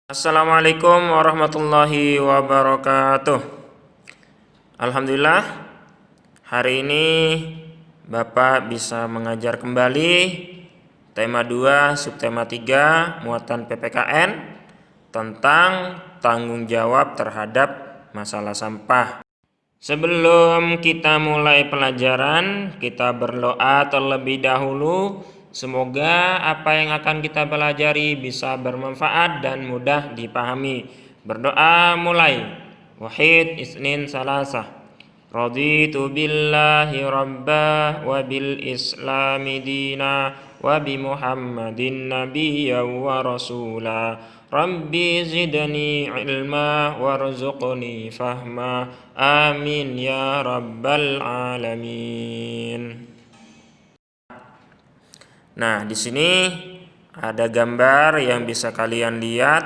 Assalamualaikum warahmatullahi wabarakatuh. Alhamdulillah, hari ini Bapak bisa mengajar kembali tema 2, subtema 3, muatan PPKN tentang tanggung jawab terhadap masalah sampah. Sebelum kita mulai pelajaran, kita berdoa terlebih dahulu. Semoga apa yang akan kita pelajari bisa bermanfaat dan mudah dipahami. Berdoa mulai. Wahid isnin salasah. Raditu billahi rabba wa bil islami dina wa bi muhammadin nabiyya wa rasula. Rabbi zidni ilma warzuqni fahma. Amin ya rabbal alamin. Nah, di sini ada gambar yang bisa kalian lihat,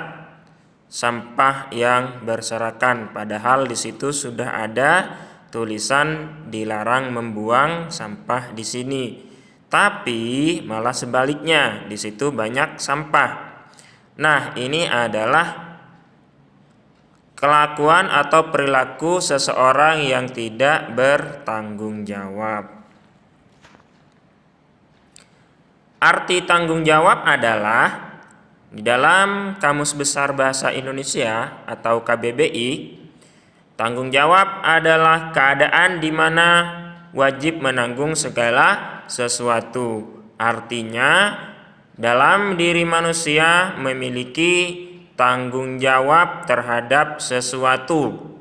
sampah yang berserakan, padahal di situ sudah ada tulisan dilarang membuang sampah di sini. Tapi malah sebaliknya, di situ banyak sampah. Nah, ini adalah kelakuan atau perilaku seseorang yang tidak bertanggung jawab. Arti tanggung jawab adalah di dalam Kamus Besar Bahasa Indonesia atau KBBI, tanggung jawab adalah keadaan di mana wajib menanggung segala sesuatu. Artinya, dalam diri manusia memiliki tanggung jawab terhadap sesuatu.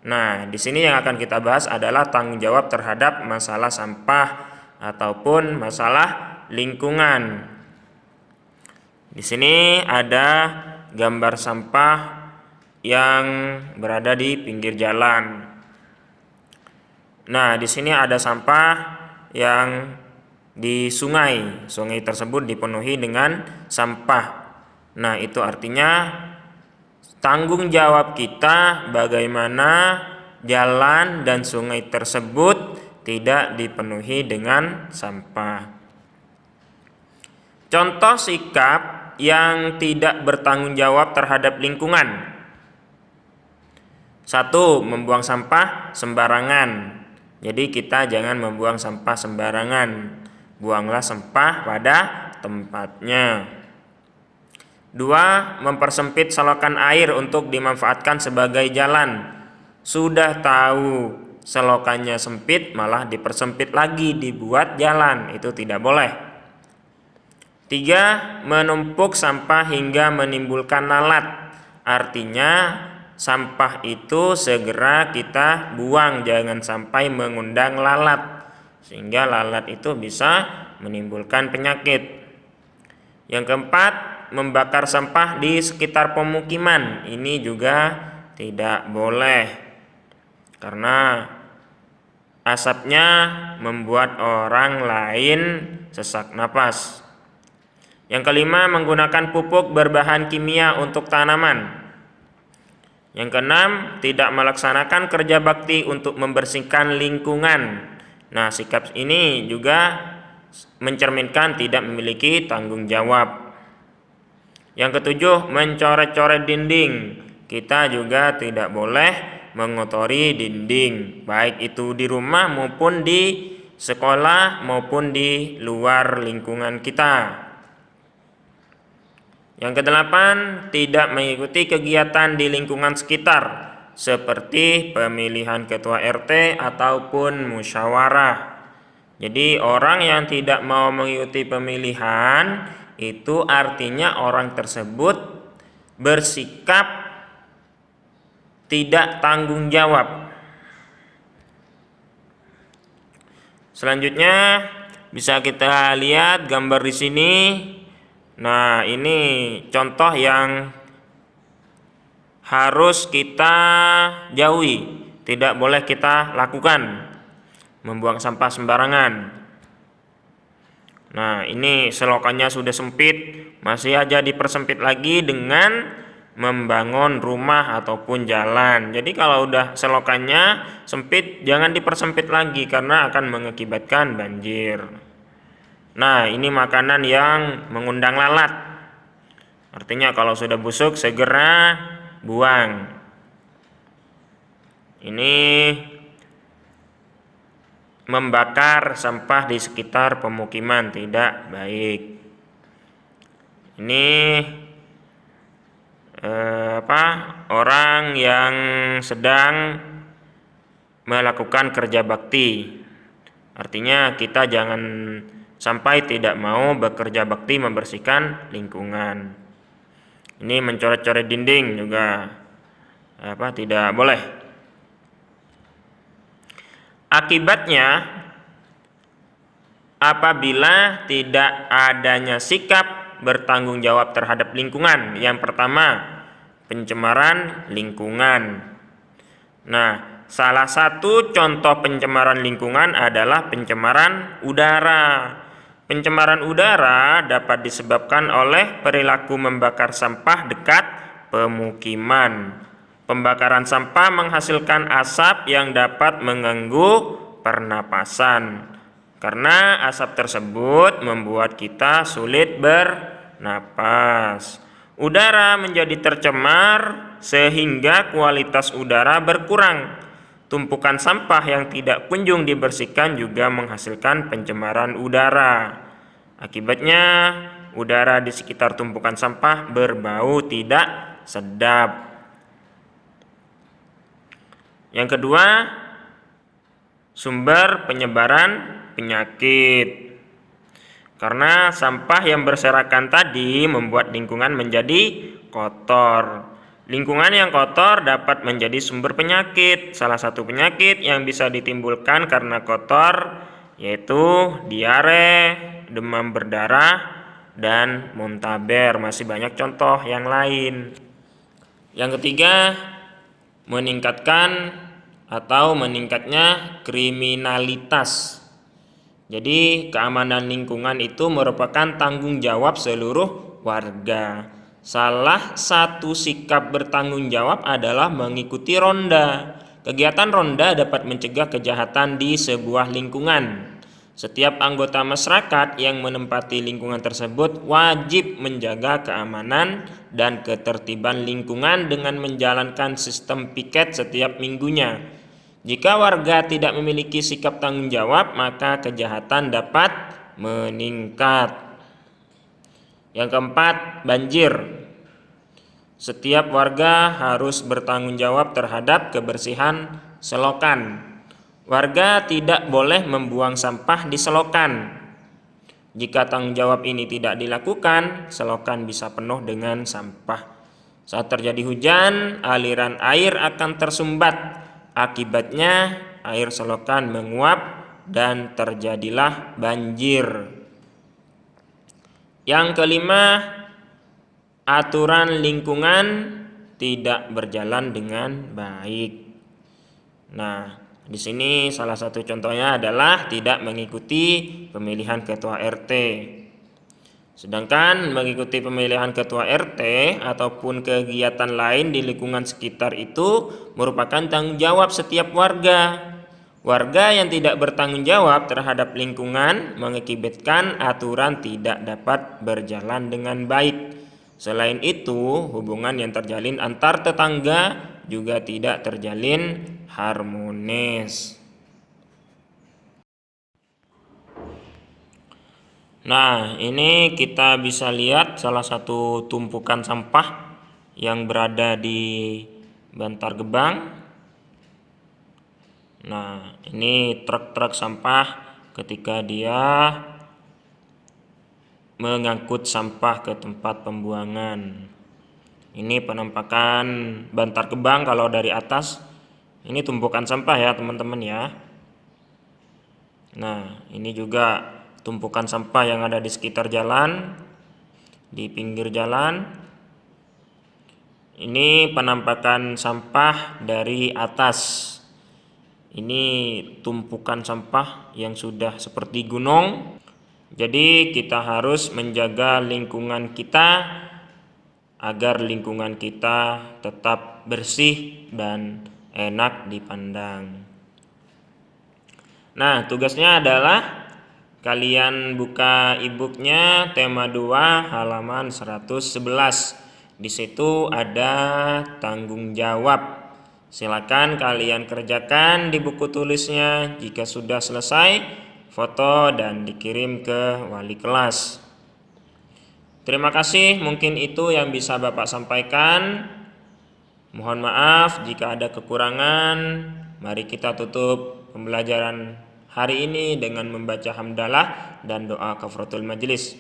Nah, di sini yang akan kita bahas adalah tanggung jawab terhadap masalah sampah ataupun masalah lingkungan. Di sini ada gambar sampah yang berada di pinggir jalan. Nah, di sini ada sampah yang di sungai. Sungai tersebut dipenuhi dengan sampah. Nah, itu artinya tanggung jawab kita bagaimana jalan dan sungai tersebut tidak dipenuhi dengan sampah. Contoh sikap yang tidak bertanggung jawab terhadap lingkungan. 1. Membuang sampah sembarangan. Jadi kita jangan membuang sampah sembarangan. Buanglah sampah pada tempatnya. 2. Mempersempit selokan air untuk dimanfaatkan sebagai jalan. Sudah tahu selokannya sempit, malah dipersempit lagi, dibuat jalan. Itu tidak boleh. 3. Menumpuk sampah hingga menimbulkan lalat. Artinya sampah itu segera kita buang, jangan sampai mengundang lalat, sehingga lalat itu bisa menimbulkan penyakit. Yang keempat, membakar sampah di sekitar pemukiman. Ini juga tidak boleh, karena asapnya membuat orang lain sesak napas. Yang kelima, menggunakan pupuk berbahan kimia untuk tanaman. Yang keenam, tidak melaksanakan kerja bakti untuk membersihkan lingkungan. Nah, sikap ini juga mencerminkan tidak memiliki tanggung jawab. Yang ketujuh, mencoret-coret dinding. Kita juga tidak boleh mengotori dinding, baik itu di rumah maupun di sekolah maupun di luar lingkungan kita. Yang kedelapan, tidak mengikuti kegiatan di lingkungan sekitar seperti pemilihan ketua RT ataupun musyawarah. Jadi orang yang tidak mau mengikuti pemilihan itu artinya orang tersebut bersikap tidak tanggung jawab. Selanjutnya bisa kita lihat gambar di sini. Nah, ini contoh yang harus kita jauhi, tidak boleh kita lakukan, membuang sampah sembarangan. Nah, ini selokannya sudah sempit, masih aja dipersempit lagi dengan membangun rumah ataupun jalan. Jadi kalau udah selokannya sempit, jangan dipersempit lagi karena akan mengakibatkan banjir. Nah, ini makanan yang mengundang lalat. Artinya kalau sudah busuk segera buang. Ini membakar sampah di sekitar pemukiman tidak baik. Ini orang yang sedang melakukan kerja bakti. Artinya kita jangan sampai tidak mau bekerja bakti membersihkan lingkungan. Ini mencoret-coret dinding juga tidak boleh. Akibatnya apabila tidak adanya sikap bertanggung jawab terhadap lingkungan. Yang pertama, pencemaran lingkungan. Nah, salah satu contoh pencemaran lingkungan adalah pencemaran udara. Pencemaran udara dapat disebabkan oleh perilaku membakar sampah dekat pemukiman. Pembakaran sampah menghasilkan asap yang dapat mengganggu pernapasan. Karena asap tersebut membuat kita sulit bernapas. Udara menjadi tercemar sehingga kualitas udara berkurang. Tumpukan sampah yang tidak kunjung dibersihkan juga menghasilkan pencemaran udara. Akibatnya, udara di sekitar tumpukan sampah berbau tidak sedap. Yang kedua, sumber penyebaran penyakit. Karena sampah yang berserakan tadi membuat lingkungan menjadi kotor. Lingkungan yang kotor dapat menjadi sumber penyakit. Salah satu penyakit yang bisa ditimbulkan karena kotor yaitu diare, demam berdarah, dan muntaber. Masih banyak contoh yang lain. Yang ketiga, meningkatnya kriminalitas. Jadi keamanan lingkungan itu merupakan tanggung jawab seluruh warga. Salah satu sikap bertanggung jawab adalah mengikuti ronda. Kegiatan ronda dapat mencegah kejahatan di sebuah lingkungan. Setiap anggota masyarakat yang menempati lingkungan tersebut wajib menjaga keamanan dan ketertiban lingkungan dengan menjalankan sistem piket setiap minggunya. Jika warga tidak memiliki sikap tanggung jawab, maka kejahatan dapat meningkat. Yang keempat, banjir. Setiap warga harus bertanggung jawab terhadap kebersihan selokan. Warga tidak boleh membuang sampah di selokan. Jika tanggung jawab ini tidak dilakukan, selokan bisa penuh dengan sampah. Saat terjadi hujan, aliran air akan tersumbat. Akibatnya, air selokan menguap dan terjadilah banjir. Yang kelima, aturan lingkungan tidak berjalan dengan baik. Nah, di sini salah satu contohnya adalah tidak mengikuti pemilihan ketua RT. Sedangkan mengikuti pemilihan ketua RT ataupun kegiatan lain di lingkungan sekitar itu merupakan tanggung jawab setiap warga. Warga yang tidak bertanggung jawab terhadap lingkungan mengakibatkan aturan tidak dapat berjalan dengan baik. Selain itu, hubungan yang terjalin antar tetangga juga tidak terjalin harmonis. Nah, ini kita bisa lihat salah satu tumpukan sampah yang berada di Bantar Gebang. Nah, ini truk-truk sampah ketika dia mengangkut sampah ke tempat pembuangan. Ini penampakan Bantar Gebang kalau dari atas. Ini tumpukan sampah ya teman-teman ya. Nah, ini juga tumpukan sampah yang ada di sekitar jalan, di pinggir jalan. Ini penampakan sampah dari atas. Ini tumpukan sampah yang sudah seperti gunung. Jadi kita harus menjaga lingkungan kita agar lingkungan kita tetap bersih dan enak dipandang. Nah, tugasnya adalah kalian buka e-booknya tema 2 halaman 111. Di situ ada tanggung jawab. Silakan kalian kerjakan di buku tulisnya. Jika sudah selesai, foto dan dikirim ke wali kelas. Terima kasih, mungkin itu yang bisa Bapak sampaikan. Mohon maaf jika ada kekurangan. Mari kita tutup pembelajaran hari ini dengan membaca hamdalah dan doa kafaratul majelis.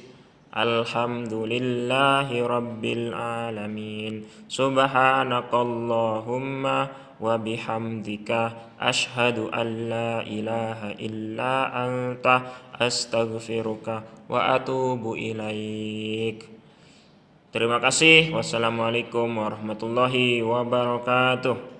Alhamdulillahi rabbil alamin. Subhanakallahumma wa bihamdika asyhadu an la ilaha illa anta astaghfiruka wa atubu ilaik. Terima kasih. Wassalamualaikum warahmatullahi wabarakatuh.